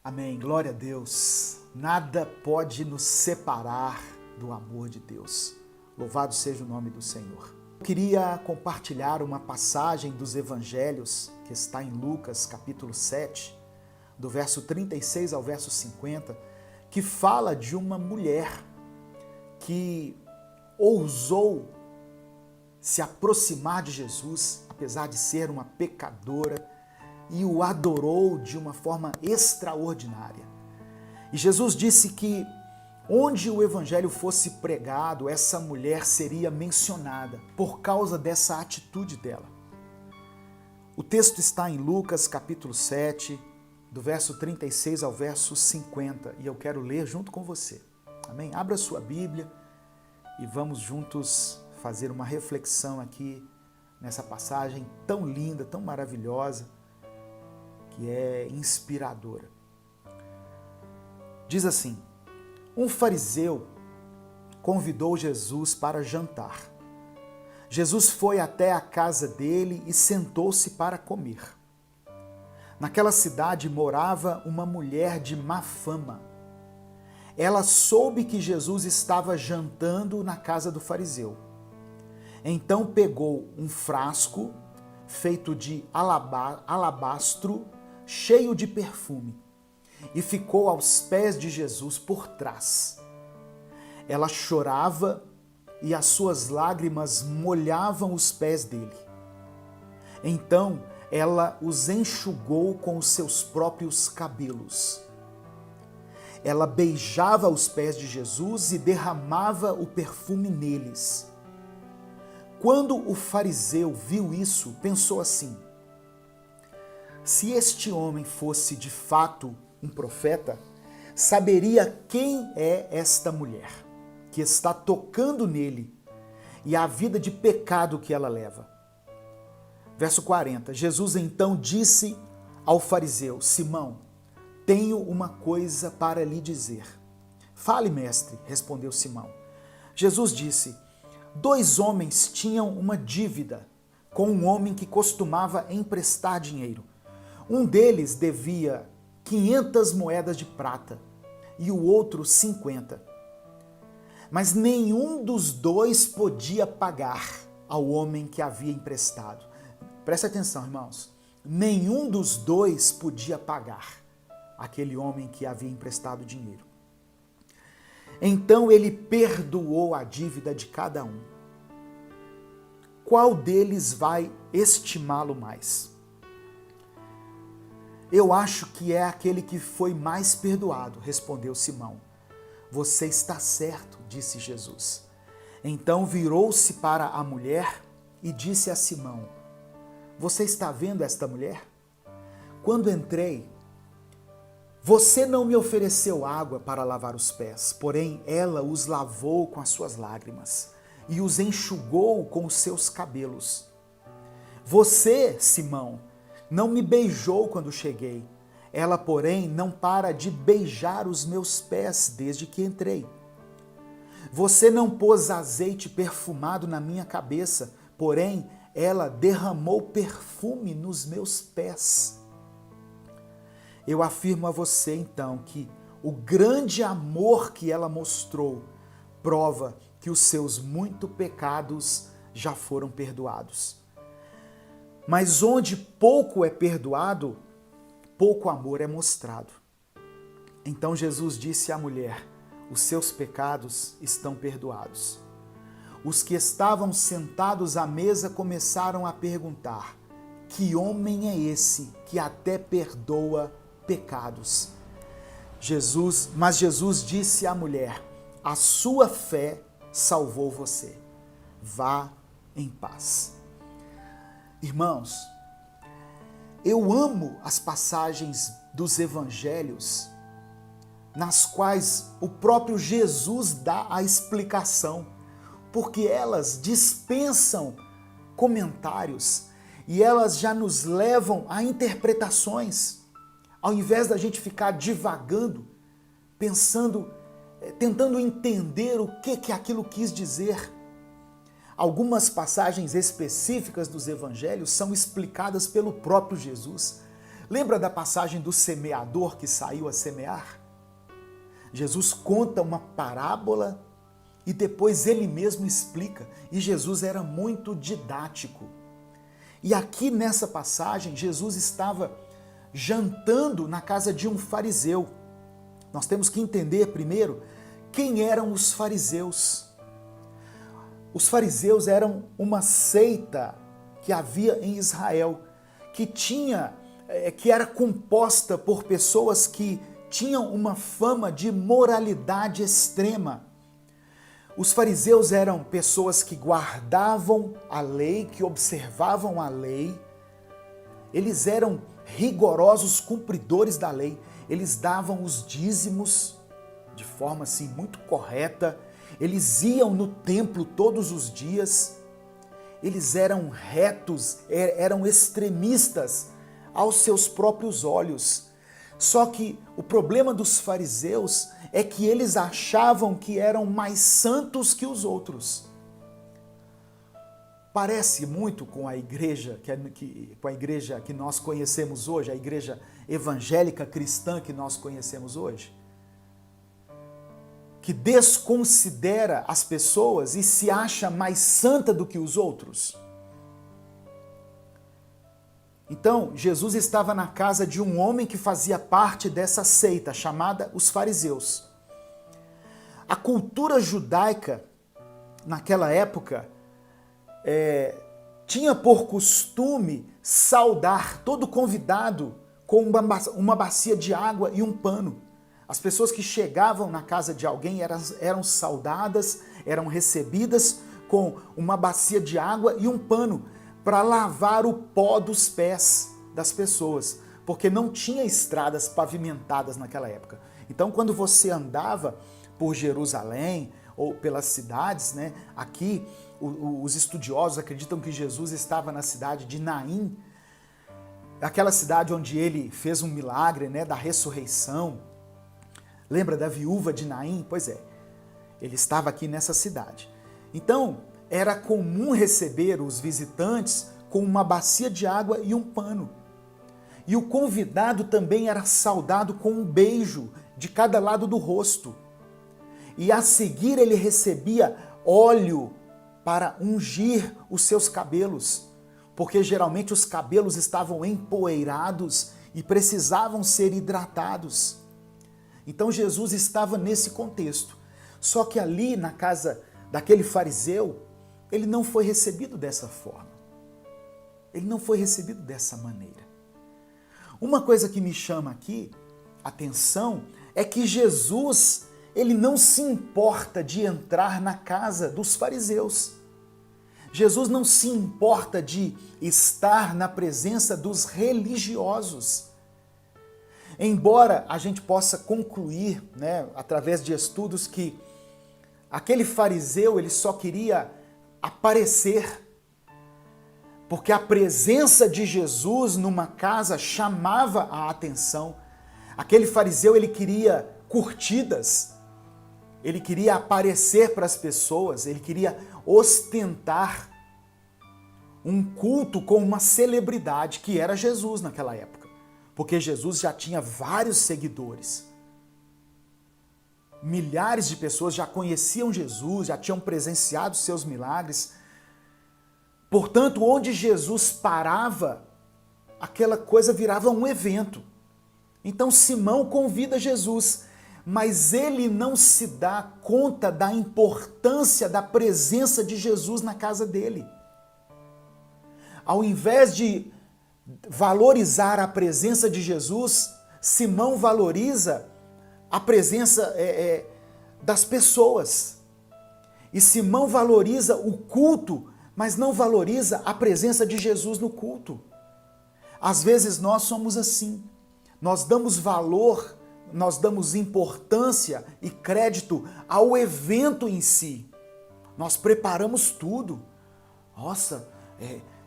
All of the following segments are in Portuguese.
Amém. Glória a Deus. Nada pode nos separar do amor de Deus. Louvado seja o nome do Senhor. Eu queria compartilhar uma passagem dos evangelhos que está em Lucas, capítulo 7, do verso 36 ao verso 50, que fala de uma mulher que ousou se aproximar de Jesus, apesar de ser uma pecadora, e o adorou de uma forma extraordinária. E Jesus disse que onde o evangelho fosse pregado, essa mulher seria mencionada por causa dessa atitude dela. O texto está em Lucas capítulo 7, do verso 36 ao verso 50, e eu quero ler junto com você. Amém? Abra sua Bíblia e vamos juntos fazer uma reflexão aqui nessa passagem tão linda, tão maravilhosa, que é inspiradora. Diz assim: um fariseu convidou Jesus para jantar. Jesus foi até a casa dele e sentou-se para comer. Naquela cidade morava uma mulher de má fama. Ela soube que Jesus estava jantando na casa do fariseu. Então pegou um frasco feito de alabastro, cheio de perfume, e ficou aos pés de Jesus por trás. Ela chorava e as suas lágrimas molhavam os pés dele. Então ela os enxugou com os seus próprios cabelos. Ela beijava os pés de Jesus e derramava o perfume neles. Quando o fariseu viu isso, pensou assim: se este homem fosse de fato um profeta, saberia quem é esta mulher que está tocando nele e a vida de pecado que ela leva. Verso 40, Jesus então disse ao fariseu: Simão, tenho uma coisa para lhe dizer. Fale, mestre, respondeu Simão. Jesus disse: 2 homens tinham uma dívida com um homem que costumava emprestar dinheiro. Um deles devia 500 moedas de prata e o outro 50. Mas nenhum dos dois podia pagar ao homem que havia emprestado. Preste atenção, irmãos. Nenhum dos dois podia pagar aquele homem que havia emprestado dinheiro. Então ele perdoou a dívida de cada um. Qual deles vai estimá-lo mais? Eu acho que é aquele que foi mais perdoado, respondeu Simão. Você está certo, disse Jesus. Então virou-se para a mulher e disse a Simão: você está vendo esta mulher? Quando entrei, você não me ofereceu água para lavar os pés, porém ela os lavou com as suas lágrimas e os enxugou com os seus cabelos. Você, Simão, não me beijou quando cheguei. Ela, porém, não para de beijar os meus pés desde que entrei. Você não pôs azeite perfumado na minha cabeça, porém ela derramou perfume nos meus pés. Eu afirmo a você, então, que o grande amor que ela mostrou prova que os seus muitos pecados já foram perdoados. Mas onde pouco é perdoado, pouco amor é mostrado. Então Jesus disse à mulher: os seus pecados estão perdoados. Os que estavam sentados à mesa começaram a perguntar: que homem é esse que até perdoa pecados? Mas Jesus disse à mulher: a sua fé salvou você. Vá em paz. Irmãos, eu amo as passagens dos evangelhos nas quais o próprio Jesus dá a explicação, porque elas dispensam comentários e elas já nos levam a interpretações, ao invés da gente ficar divagando, pensando, tentando entender o que aquilo quis dizer. Algumas passagens específicas dos evangelhos são explicadas pelo próprio Jesus, Lembra da passagem do semeador que saiu a semear? Jesus conta uma parábola e depois ele mesmo explica. E Jesus era muito didático. E aqui nessa passagem, Jesus estava jantando na casa de um fariseu. Nós temos que entender primeiro quem eram os fariseus. Os fariseus eram uma seita que havia em Israel, que era composta por pessoas que tinham uma fama de moralidade extrema. Os fariseus eram pessoas que guardavam a lei, que observavam a lei. Eles eram rigorosos cumpridores da lei. Eles davam os dízimos de forma assim muito correta. Eles iam no templo todos os dias. Eles eram retos, eram extremistas aos seus próprios olhos. Só que o problema dos fariseus é que eles achavam que eram mais santos que os outros. Parece muito com a igreja que nós conhecemos hoje, a igreja evangélica cristã que nós conhecemos hoje, que desconsidera as pessoas e se acha mais santa do que os outros. Então, Jesus estava na casa de um homem que fazia parte dessa seita chamada os fariseus. A cultura judaica, naquela época, tinha por costume saudar todo convidado com uma bacia de água e um pano. As pessoas que chegavam na casa de alguém eram saudadas, eram recebidas com uma bacia de água e um pano para lavar o pó dos pés das pessoas, porque não tinha estradas pavimentadas naquela época. Então, quando você andava por Jerusalém ou pelas cidades, né, aqui os estudiosos acreditam que Jesus estava na cidade de Naim, aquela cidade onde ele fez um milagre, né, da ressurreição. Lembra da viúva de Naim? Pois é, ele estava aqui nessa cidade. Então, era comum receber os visitantes com uma bacia de água e um pano. E o convidado também era saudado com um beijo de cada lado do rosto. E a seguir ele recebia óleo para ungir os seus cabelos, porque geralmente os cabelos estavam empoeirados e precisavam ser hidratados. Então Jesus estava nesse contexto. Só que ali na casa daquele fariseu, ele não foi recebido dessa forma. Ele não foi recebido dessa maneira. Uma coisa que me chama aqui atenção é que Jesus, ele não se importa de entrar na casa dos fariseus. Jesus não se importa de estar na presença dos religiosos. Embora a gente possa concluir, né, através de estudos, que aquele fariseu ele só queria aparecer, porque a presença de Jesus numa casa chamava a atenção. Aquele fariseu ele queria curtidas, ele queria aparecer para as pessoas, ele queria ostentar um culto com uma celebridade que era Jesus naquela época, porque Jesus já tinha vários seguidores. Milhares de pessoas já conheciam Jesus, já tinham presenciado seus milagres. Portanto, onde Jesus parava, aquela coisa virava um evento. Então Simão convida Jesus, mas ele não se dá conta da importância da presença de Jesus na casa dele. Ao invés de valorizar a presença de Jesus, Simão valoriza a presença das pessoas. E Simão valoriza o culto, mas não valoriza a presença de Jesus no culto. Às vezes nós somos assim. Nós damos valor, nós damos importância e crédito ao evento em si. Nós preparamos tudo. Nossa,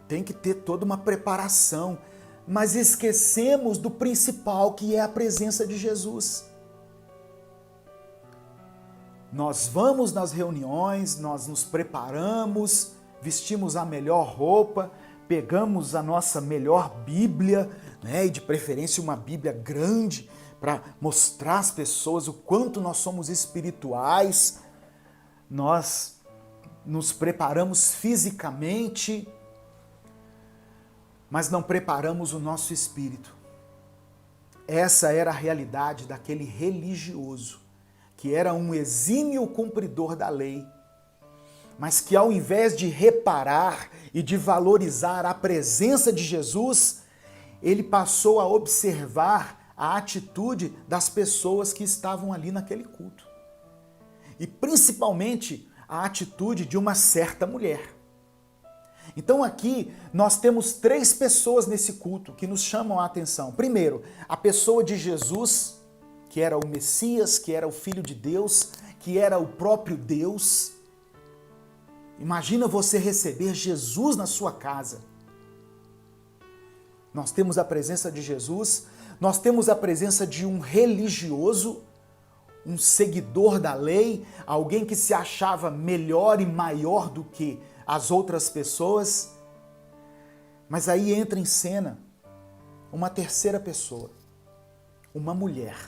tem que ter toda uma preparação. Mas esquecemos do principal, que é a presença de Jesus. Nós vamos nas reuniões, nós nos preparamos, vestimos a melhor roupa, pegamos a nossa melhor Bíblia, né, e de preferência uma Bíblia grande, para mostrar às pessoas o quanto nós somos espirituais, nós nos preparamos fisicamente, mas não preparamos o nosso espírito. Essa era a realidade daquele religioso, que era um exímio cumpridor da lei, mas que ao invés de reparar e de valorizar a presença de Jesus, ele passou a observar a atitude das pessoas que estavam ali naquele culto. E principalmente a atitude de uma certa mulher. Então aqui nós temos 3 pessoas nesse culto que nos chamam a atenção. Primeiro, a pessoa de Jesus, que era o Messias, que era o Filho de Deus, que era o próprio Deus. Imagina você receber Jesus na sua casa. Nós temos a presença de Jesus, nós temos a presença de um religioso, um seguidor da lei, alguém que se achava melhor e maior do que as outras pessoas. Mas aí entra em cena uma terceira pessoa, uma mulher.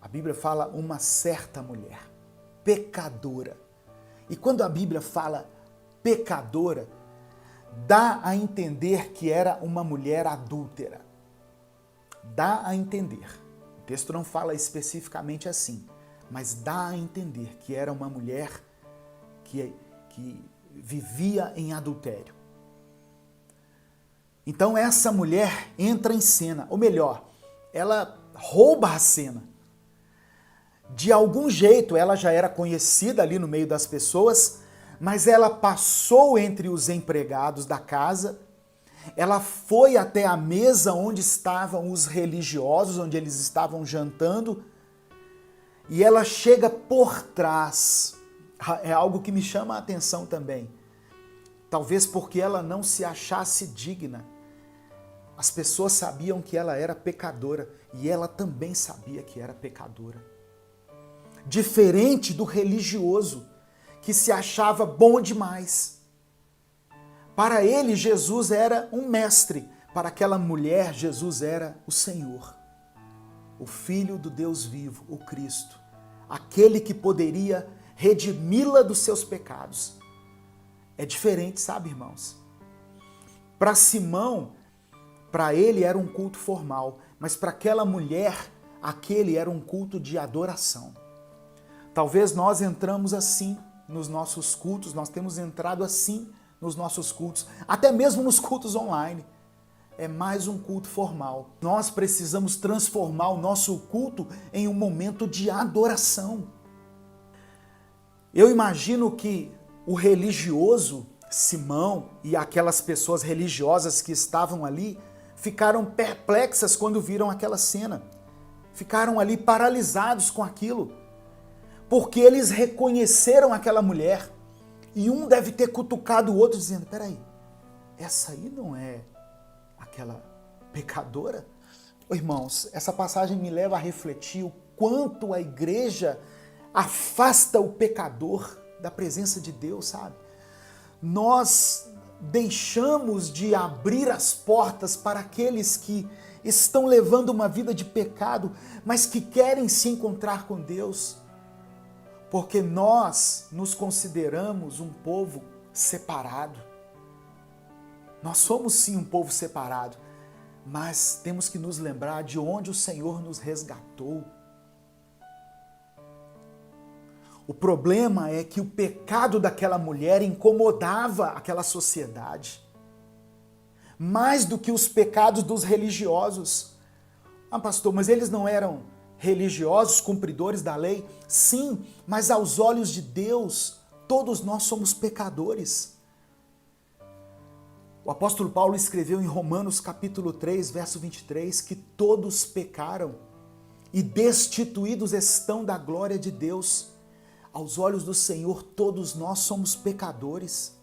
A Bíblia fala uma certa mulher, pecadora. E quando a Bíblia fala pecadora, dá a entender que era uma mulher adúltera. Dá a entender. O texto não fala especificamente assim, mas dá a entender que era uma mulher que vivia em adultério. Então essa mulher entra em cena, ou melhor, ela rouba a cena. De algum jeito ela já era conhecida ali no meio das pessoas, mas ela passou entre os empregados da casa, ela foi até a mesa onde estavam os religiosos, onde eles estavam jantando, e ela chega por trás. É algo que me chama a atenção também. Talvez porque ela não se achasse digna. As pessoas sabiam que ela era pecadora e ela também sabia que era pecadora. Diferente do religioso, que se achava bom demais. Para ele, Jesus era um mestre. Para aquela mulher, Jesus era o Senhor, o Filho do Deus vivo, o Cristo, aquele que poderia redimi-la dos seus pecados. É diferente, sabe, irmãos? Para Simão, para ele era um culto formal, mas para aquela mulher, aquele era um culto de adoração. Talvez nós entramos assim nos nossos cultos, nós temos entrado assim nos nossos cultos, até mesmo nos cultos online. É mais um culto formal. Nós precisamos transformar o nosso culto em um momento de adoração. Eu imagino que o religioso Simão e aquelas pessoas religiosas que estavam ali ficaram perplexas quando viram aquela cena. Ficaram ali paralisados com aquilo, porque eles reconheceram aquela mulher e um deve ter cutucado o outro dizendo: peraí, essa aí não é aquela pecadora? Oh, irmãos, essa passagem me leva a refletir o quanto a igreja afasta o pecador da presença de Deus, sabe? Nós deixamos de abrir as portas para aqueles que estão levando uma vida de pecado, mas que querem se encontrar com Deus, porque nós nos consideramos um povo separado. Nós somos sim um povo separado, mas temos que nos lembrar de onde o Senhor nos resgatou. O problema é que o pecado daquela mulher incomodava aquela sociedade, mais do que os pecados dos religiosos. Ah, pastor, mas eles não eram religiosos, cumpridores da lei? Sim, mas aos olhos de Deus, todos nós somos pecadores. O apóstolo Paulo escreveu em Romanos capítulo 3, verso 23, que todos pecaram e destituídos estão da glória de Deus. Aos olhos do Senhor, todos nós somos pecadores.